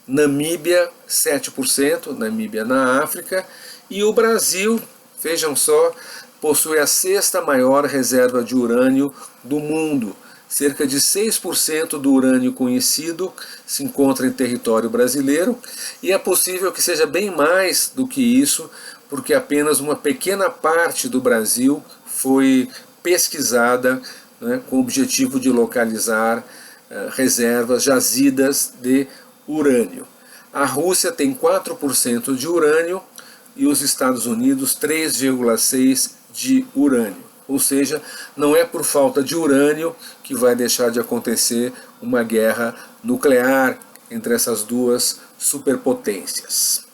Namíbia 7%, Namíbia na África, e o Brasil, vejam só, possui a sexta maior reserva de urânio do mundo, Cerca de 6% do urânio conhecido se encontra em território brasileiro, e é possível que seja bem mais do que isso, porque apenas uma pequena parte do Brasil foi pesquisada, né, com o objetivo de localizar reservas jazidas de urânio. A Rússia tem 4% de urânio e os Estados Unidos 3,6% de urânio. Ou seja, não é por falta de urânio que vai deixar de acontecer uma guerra nuclear entre essas duas superpotências.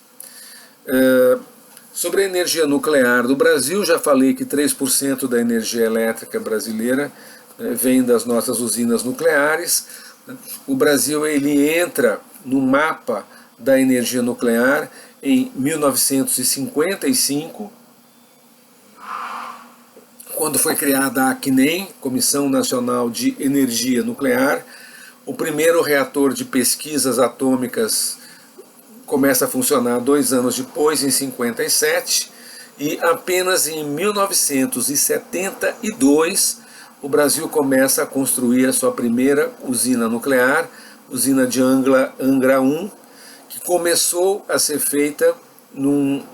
Sobre a energia nuclear do Brasil, já falei que 3% da energia elétrica brasileira vem das nossas usinas nucleares. O Brasil ele entra no mapa da energia nuclear em 1955, quando foi criada a CNEM, Comissão Nacional de Energia Nuclear. O primeiro reator de pesquisas atômicas começa a funcionar 2 anos depois, em 57, e apenas em 1972 o Brasil começa a construir a sua primeira usina nuclear, usina de Angra 1, que começou a ser feita num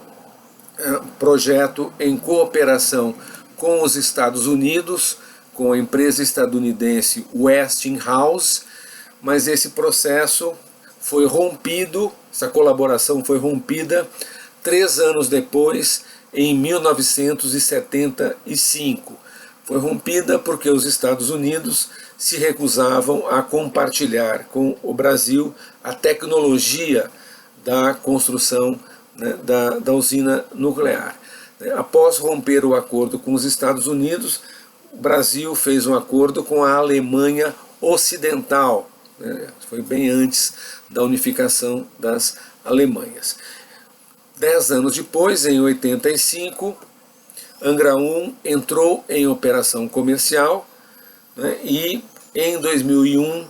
projeto em cooperação com os Estados Unidos, com a empresa estadunidense Westinghouse, mas esse processo foi rompido, essa colaboração foi rompida 3 anos depois, em 1975. Foi rompida porque os Estados Unidos se recusavam a compartilhar com o Brasil a tecnologia da construção, né, da usina nuclear. Após romper o acordo com os Estados Unidos, o Brasil fez um acordo com a Alemanha Ocidental, né? Foi bem antes da unificação das Alemanhas. 10 anos depois, em 85, Angra 1 entrou em operação comercial, né? E em 2001,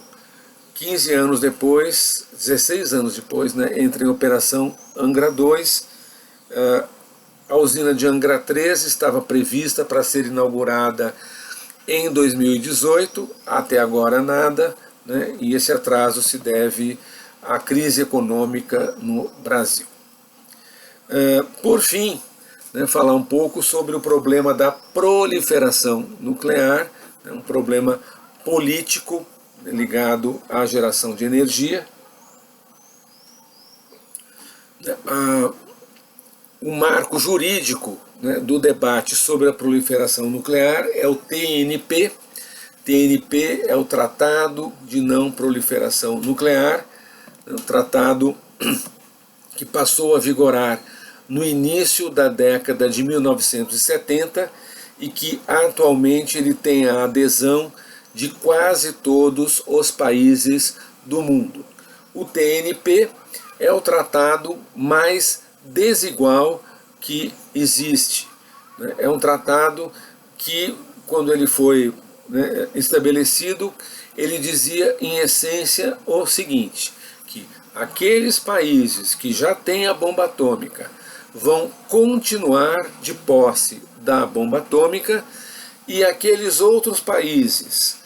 15 anos depois, 16 anos depois, né, entra em operação Angra 2. A usina de Angra 3 estava prevista para ser inaugurada em 2018, até agora nada, né, e esse atraso se deve à crise econômica no Brasil. Por fim, né, falar um pouco sobre o problema da proliferação nuclear, né, um problema político ligado à geração de energia. O marco jurídico, né, do debate sobre a proliferação nuclear é o TNP. TNP é o Tratado de Não Proliferação Nuclear, um tratado que passou a vigorar no início da década de 1970 e que atualmente ele tem a adesão de quase todos os países do mundo. O TNP é o tratado mais desigual que existe. É um tratado que, quando ele foi, né, estabelecido, ele dizia em essência o seguinte, que aqueles países que já têm a bomba atômica vão continuar de posse da bomba atômica e aqueles outros países,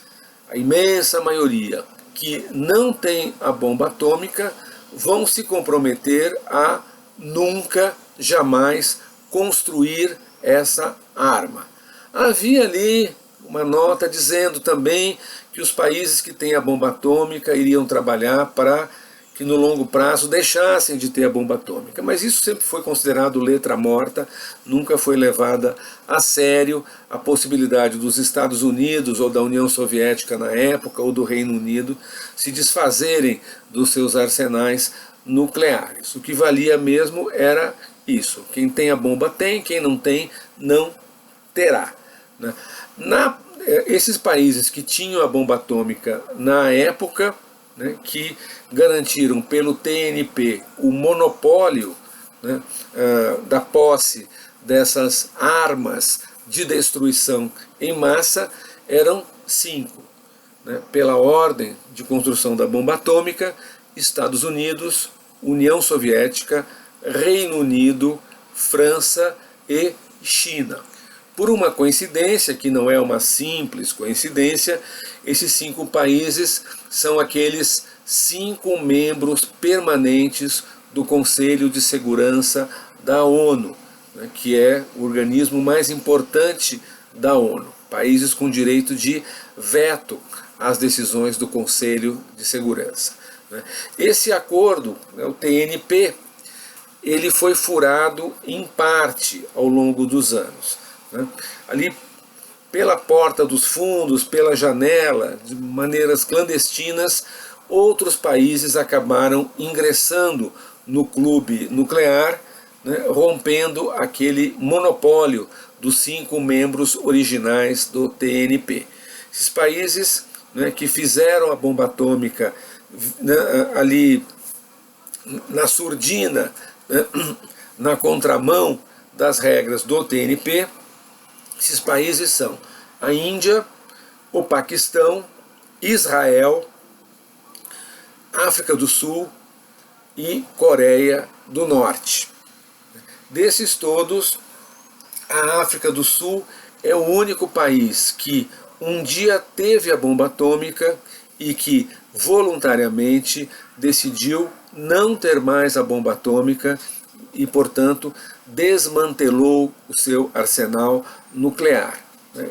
a imensa maioria, que não tem a bomba atômica, vão se comprometer a nunca, jamais construir essa arma. Havia ali uma nota dizendo também que os países que têm a bomba atômica iriam trabalhar para que no longo prazo deixassem de ter a bomba atômica. Mas isso sempre foi considerado letra morta, nunca foi levada a sério a possibilidade dos Estados Unidos ou da União Soviética na época, ou do Reino Unido, se desfazerem dos seus arsenais nucleares. O que valia mesmo era isso. Quem tem a bomba tem, quem não tem, não terá. Esses países que tinham a bomba atômica na época, né, que garantiram pelo TNP o monopólio, né, da posse dessas armas de destruição em massa, eram 5. Né, pela ordem de construção da bomba atômica: Estados Unidos, União Soviética, Reino Unido, França e China. Por uma coincidência, que não é uma simples coincidência, esses 5 países são aqueles 5 membros permanentes do Conselho de Segurança da ONU, né, que é o organismo mais importante da ONU. Países com direito de veto às decisões do Conselho de Segurança. Esse acordo, o TNP, ele foi furado em parte ao longo dos anos. Ali, pela porta dos fundos, pela janela, de maneiras clandestinas, outros países acabaram ingressando no clube nuclear, rompendo aquele monopólio dos 5 membros originais do TNP. Esses países, que fizeram a bomba atômica ali na surdina, na contramão das regras do TNP, esses países são a Índia, o Paquistão, Israel, África do Sul e Coreia do Norte. Desses todos, a África do Sul é o único país que um dia teve a bomba atômica e que voluntariamente decidiu não ter mais a bomba atômica e, portanto, desmantelou o seu arsenal nuclear.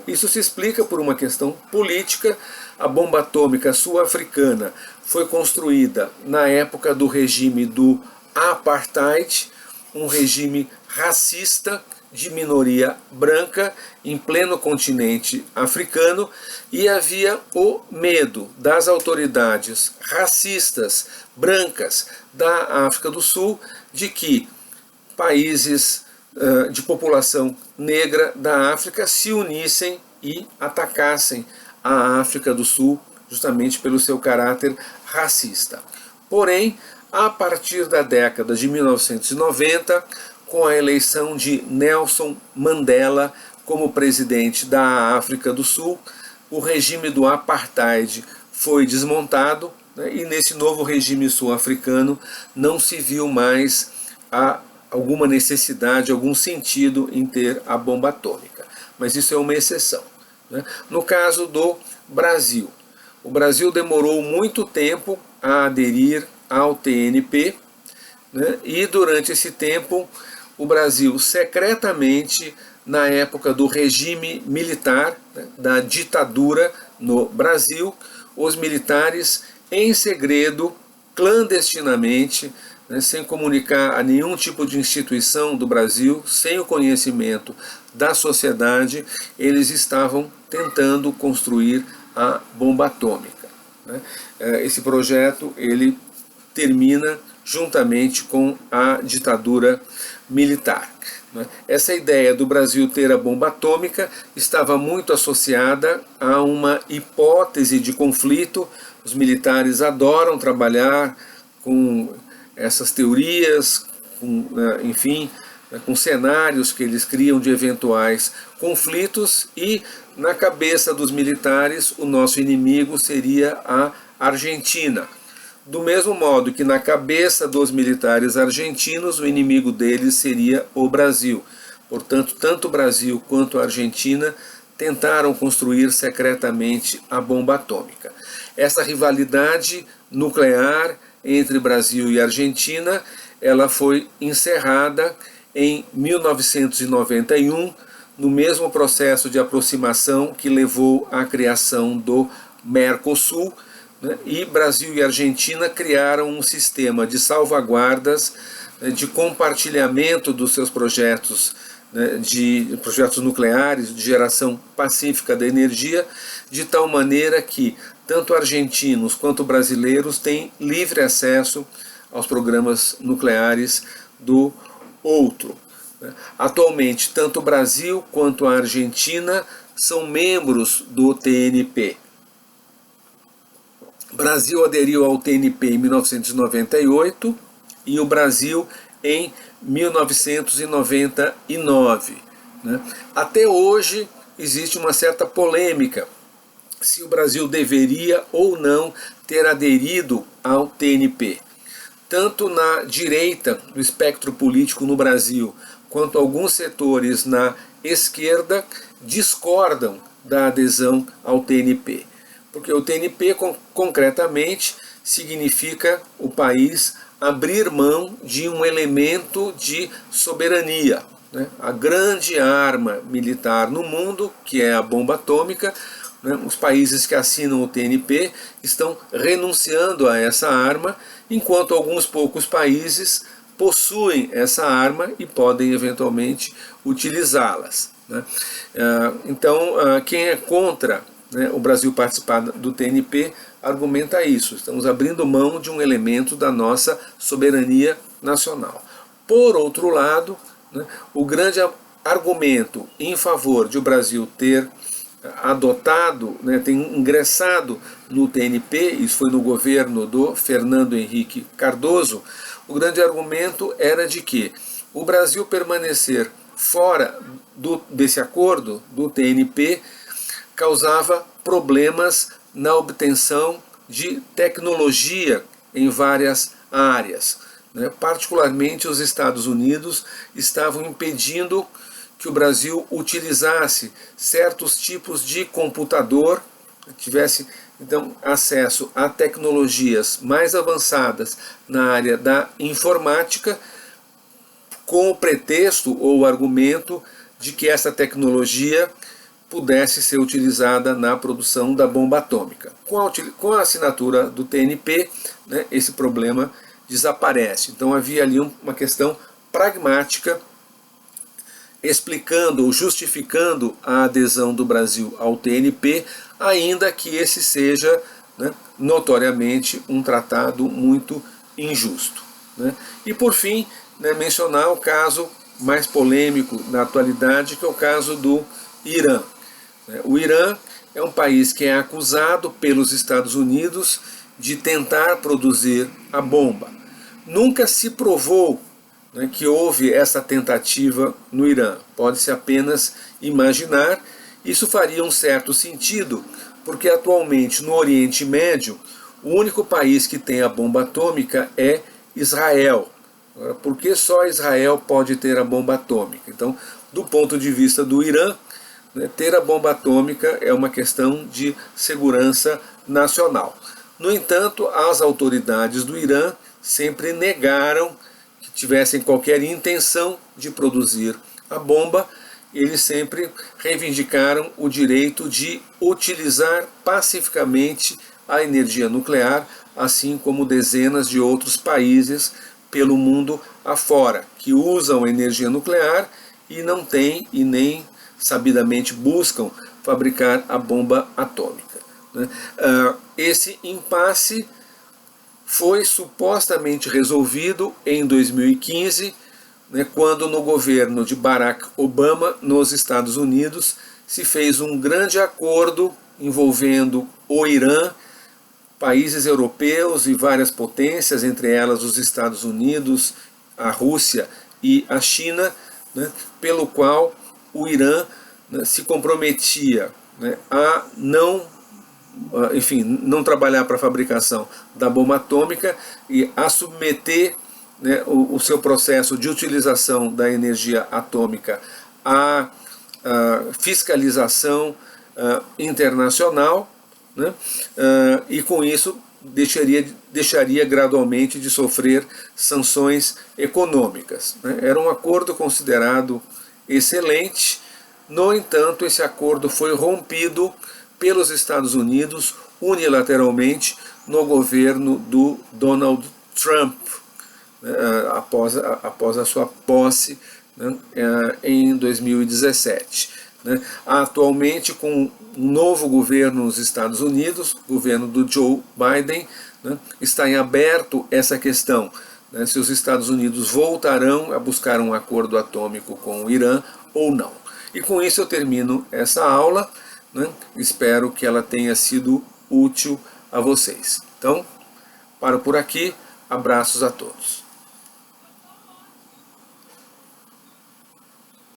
Isso se explica por uma questão política. A bomba atômica sul-africana foi construída na época do regime do Apartheid, um regime racista de minoria branca em pleno continente africano, e havia o medo das autoridades racistas brancas da África do Sul de que países de população negra da África se unissem e atacassem a África do Sul, justamente pelo seu caráter racista. Porém, a partir da década de 1990, com a eleição de Nelson Mandela como presidente da África do Sul, o regime do Apartheid foi desmontado, e nesse novo regime sul-africano não se viu mais alguma necessidade, algum sentido em ter a bomba atômica. Mas isso é uma exceção. No caso do Brasil, o Brasil demorou muito tempo a aderir ao TNP, e durante esse tempo o Brasil secretamente, na época do regime militar, da ditadura no Brasil, os militares em segredo, clandestinamente, sem comunicar a nenhum tipo de instituição do Brasil, sem o conhecimento da sociedade, eles estavam tentando construir a bomba atômica. Esse projeto ele termina juntamente com a ditadura militar. Essa ideia do Brasil ter a bomba atômica estava muito associada a uma hipótese de conflito. Os militares adoram trabalhar com essas teorias, enfim, com cenários que eles criam de eventuais conflitos, e na cabeça dos militares o nosso inimigo seria a Argentina. Do mesmo modo que na cabeça dos militares argentinos o inimigo deles seria o Brasil. Portanto, tanto o Brasil quanto a Argentina tentaram construir secretamente a bomba atômica. Essa rivalidade nuclear entre Brasil e Argentina, ela foi encerrada em 1991, no mesmo processo de aproximação que levou à criação do Mercosul, e Brasil e Argentina criaram um sistema de salvaguardas, de compartilhamento dos seus projetos, de projetos nucleares, de geração pacífica da energia, de tal maneira que tanto argentinos quanto brasileiros têm livre acesso aos programas nucleares do outro. Atualmente, tanto o Brasil quanto a Argentina são membros do TNP. O Brasil aderiu ao TNP em 1998 e o Brasil em 1999. Até hoje existe uma certa polêmica se o Brasil deveria ou não ter aderido ao TNP. tanto na direita do espectro político no Brasil, quanto alguns setores na esquerda discordam da adesão ao TNP. Porque o TNP, concretamente, significa o país abrir mão de um elemento de soberania, né? A grande arma militar no mundo, que é a bomba atômica, né? Os países que assinam o TNP estão renunciando a essa arma, enquanto alguns poucos países possuem essa arma e podem eventualmente utilizá-las, né? Então, quem é contra, né, o Brasil participar do TNP argumenta isso: estamos abrindo mão de um elemento da nossa soberania nacional. Por outro lado, né, o grande argumento em favor de o Brasil ter adotado, né, ter ingressado no TNP, isso foi no governo do Fernando Henrique Cardoso, o grande argumento era de que o Brasil permanecer fora desse acordo, do TNP, causava problemas na obtenção de tecnologia em várias áreas, né? Particularmente os Estados Unidos estavam impedindo que o Brasil utilizasse certos tipos de computador, tivesse então acesso a tecnologias mais avançadas na área da informática, com o pretexto ou o argumento de que essa tecnologia pudesse ser utilizada na produção da bomba atômica. Com a assinatura do TNP, né, esse problema desaparece. Então havia ali uma questão pragmática explicando ou justificando a adesão do Brasil ao TNP, ainda que esse seja, né, notoriamente um tratado muito injusto, né? E por fim, né, mencionar o caso mais polêmico na atualidade, que é o caso do Irã. O Irã é um país que é acusado pelos Estados Unidos de tentar produzir a bomba. Nunca se provou, né, que houve essa tentativa no Irã. Pode-se apenas imaginar. Isso faria um certo sentido, porque atualmente no Oriente Médio o único país que tem a bomba atômica é Israel. Por que só Israel pode ter a bomba atômica? Então, do ponto de vista do Irã, né, ter a bomba atômica é uma questão de segurança nacional. No entanto, as autoridades do Irã sempre negaram que tivessem qualquer intenção de produzir a bomba. Eles sempre reivindicaram o direito de utilizar pacificamente a energia nuclear, assim como dezenas de outros países pelo mundo afora, que usam energia nuclear e não têm e nem sabidamente buscam fabricar a bomba atômica, né? Esse impasse foi supostamente resolvido em 2015, né, quando no governo de Barack Obama, nos Estados Unidos, se fez um grande acordo envolvendo o Irã, países europeus e várias potências, entre elas os Estados Unidos, a Rússia e a China, né, pelo qual o Irã, né, se comprometia, né, a não trabalhar para a fabricação da bomba atômica e a submeter, né, o seu processo de utilização da energia atômica à fiscalização internacional, né, e com isso deixaria gradualmente de sofrer sanções econômicas, né. Era um acordo considerado excelente. No entanto, esse acordo foi rompido pelos Estados Unidos unilateralmente no governo do Donald Trump, né, após a sua posse, né, em 2017. Né. Atualmente, com um novo governo nos Estados Unidos, governo do Joe Biden, né, está em aberto essa questão, né, se os Estados Unidos voltarão a buscar um acordo atômico com o Irã ou não. E com isso eu termino essa aula, né? Espero que ela tenha sido útil a vocês. Então, paro por aqui. Abraços a todos.